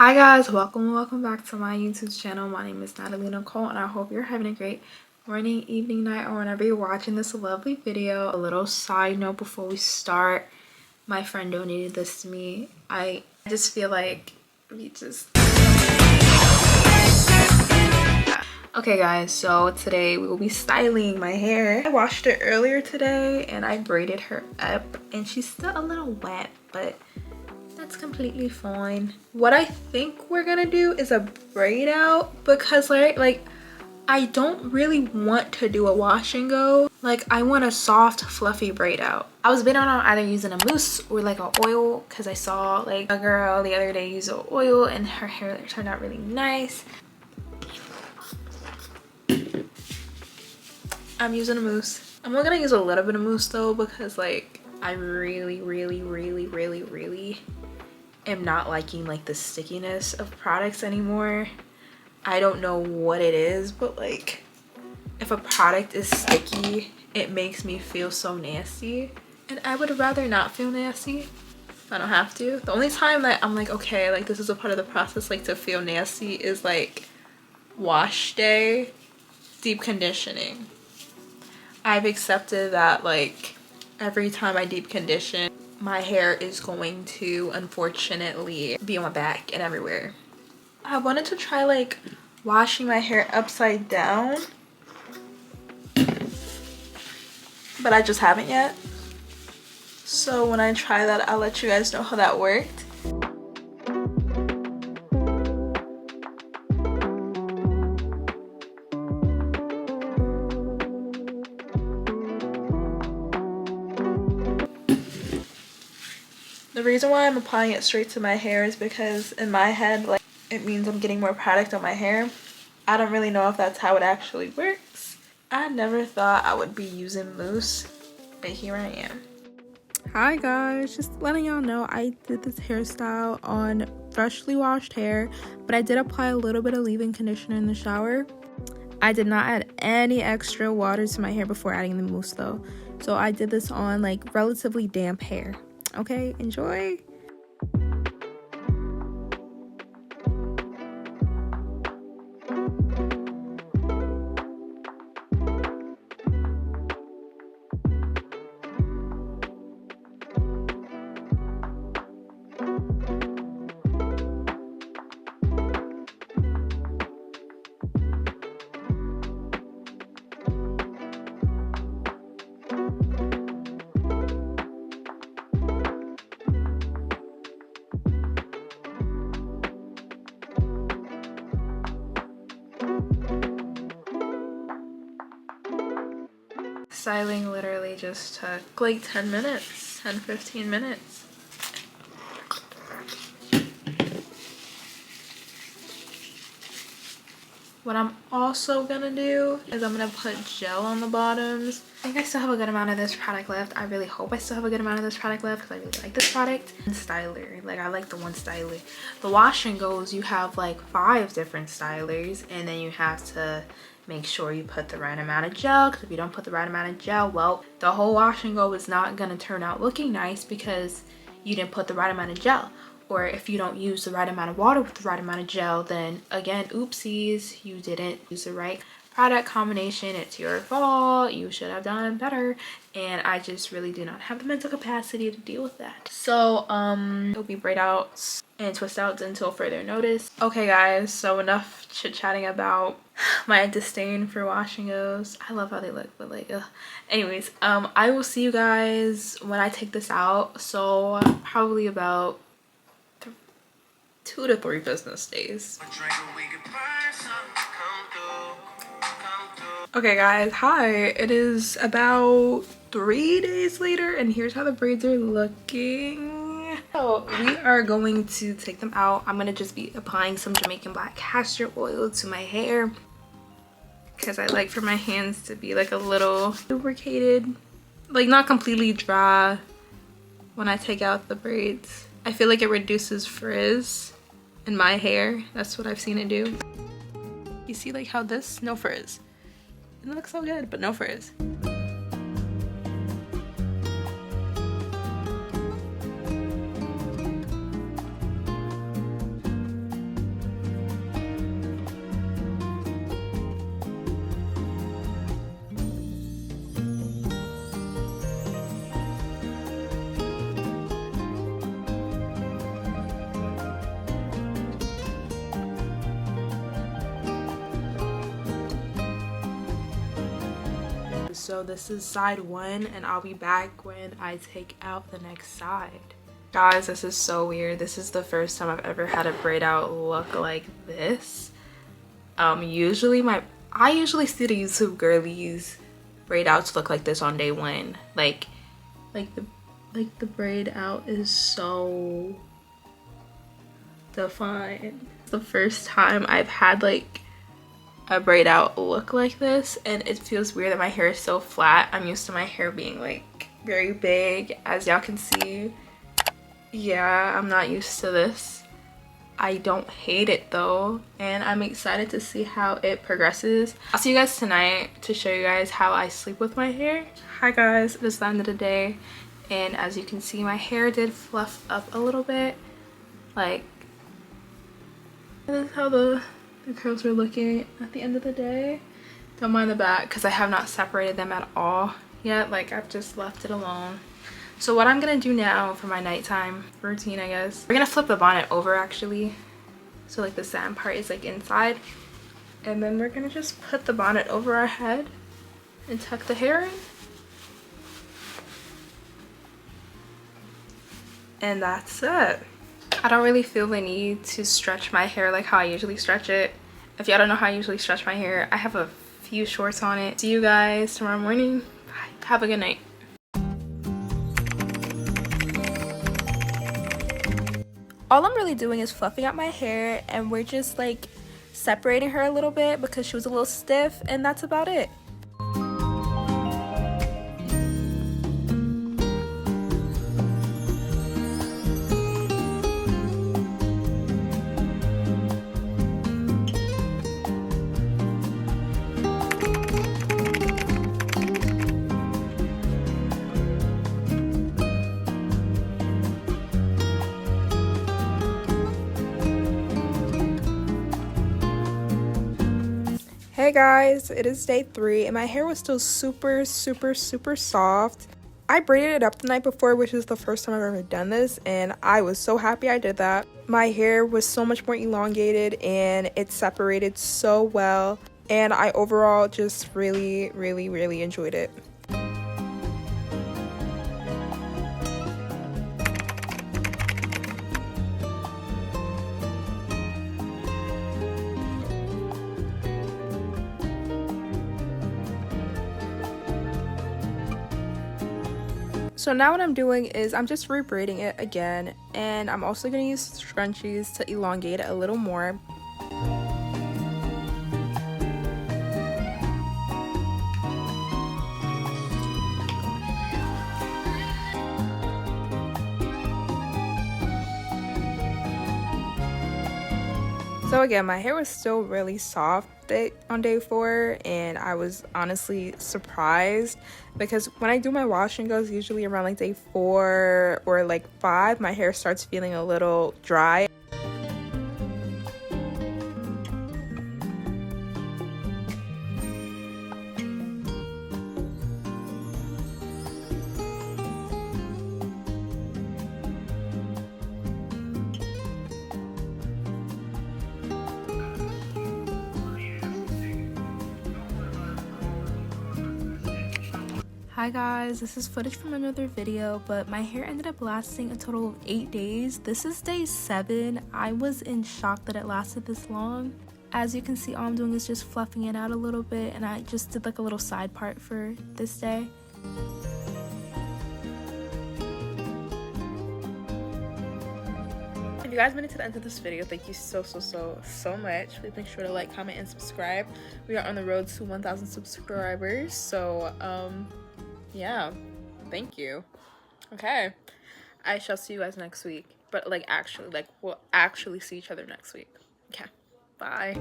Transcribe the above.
Hi guys, welcome back to my YouTube channel. My name is Natalie Nicole and I hope you're having a great morning, evening, night, or whenever you're watching this lovely video. A little side note before we start, my friend donated this to me. I just feel like okay guys, so today we will be styling my hair. I washed it earlier today and I braided her up and she's still a little wet, but that's completely fine. What I think we're gonna do is a braid out because like I don't really want to do a wash and go. Like I want a soft fluffy braid out. I was debating on either using a mousse or like an oil because I saw like a girl the other day use an oil and her hair turned out really nice. I'm using a mousse. I'm only gonna use a little bit of mousse though because like I really am not liking like the stickiness of products anymore. I don't know what it is, but like if a product is sticky, it makes me feel so nasty. And I would rather not feel nasty if I don't have to. The only time that I'm like, okay, like this is a part of the process, like to feel nasty is like wash day, deep conditioning. I've accepted that like every time I deep condition, my hair is going to unfortunately be on my back and everywhere. I wanted to try like washing my hair upside down, but I just haven't yet. So when I try that, I'll let you guys know how that worked. The reason why I'm applying it straight to my hair is because in my head, like, it means I'm getting more product on my hair. I don't really know if that's how it actually works. I never thought I would be using mousse, but here I am. Hi guys, just letting y'all know I did this hairstyle on freshly washed hair, but I did apply a little bit of leave-in conditioner in the shower. I did not add any extra water to my hair before adding the mousse though. So I did this on like relatively damp hair. Okay, enjoy. Styling literally just took like 10 minutes, 10-15 minutes. What I'm also gonna do is I'm gonna put gel on the bottoms. I think I still have a good amount of this product left. I really hope I still have a good amount of this product left because I really like this product. And styler, like I like the one styler. The wash and goes, you have like 5 different stylers and then you have to make sure you put the right amount of gel, because if you don't put the right amount of gel, well, the whole wash and go is not gonna turn out looking nice because you didn't put the right amount of gel. Or if you don't use the right amount of water with the right amount of gel, then again, oopsies, you didn't use the right product combination. It's your fault. You should have done better. And I just really do not have the mental capacity to deal with that. So it'll be braid outs and twist outs until further notice. Okay guys, so enough chit chatting about my disdain for wash and goes. I love how they look, but like anyways, I will see you guys when I take this out. So probably about 2 to 3 business days. Okay guys, hi, it is about 3 days later and here's how the braids are looking. So we are going to take them out. I'm gonna just be applying some Jamaican black castor oil to my hair because I like for my hands to be like a little lubricated, like not completely dry when I take out the braids. I feel like it reduces frizz in my hair. That's what I've seen it do. You see like how this, no frizz. It looks so good, but no frizz. So this is side 1 and I'll be back when I take out the next side. Guys, this is so weird. This is the first time I've ever had a braid out look like this. I usually see the YouTube girlies braid outs look like this on day 1. Like the braid out is so defined. It's the first time I've had like a braid out look like this, and it feels weird that my hair is so flat. I'm used to my hair being like very big, as y'all can see. Yeah, I'm not used to this. I don't hate it though, and I'm excited to see how it progresses. I'll see you guys tonight to show you guys how I sleep with my hair. Hi guys, it is the end of the day, and as you can see, my hair did fluff up a little bit. Like, this is how the curls were looking at the end of the day. Don't mind the back because I have not separated them at all yet. Like, I've just left it alone. So what I'm gonna do now for my nighttime routine, I guess, we're gonna flip the bonnet over actually, so like the satin part is like inside, and then we're gonna just put the bonnet over our head and tuck the hair in, and that's it. I don't really feel the need to stretch my hair like how I usually stretch it. If y'all don't know how I usually stretch my hair, I have a few shorts on it. See you guys tomorrow morning. Bye. Have a good night. All I'm really doing is fluffing out my hair, and we're just like separating her a little bit because she was a little stiff, and that's about it. Hey guys, it is day 3 and my hair was still super soft. I braided it up the night before, which is the first time I've ever done this, and I was so happy I did that. My hair was so much more elongated and it separated so well, and I overall just really enjoyed it. So now what I'm doing is I'm just rebraiding it again, and I'm also going to use scrunchies to elongate it a little more. So again, my hair was still really soft on day 4, and I was honestly surprised because when I do my wash and goes, usually around like day 4 or like 5, my hair starts feeling a little dry. Hi guys, this is footage from another video, but my hair ended up lasting a total of 8 days. This is day 7. I was in shock that it lasted this long. As you can see, all I'm doing is just fluffing it out a little bit, and I just did like a little side part for this day. If you guys made it to the end of this video, thank you so much. Please make sure to like, comment, and subscribe. We are on the road to 1,000 subscribers, so yeah, thank you. Okay, I shall see you guys next week, but we'll actually see each other next week. Okay, bye.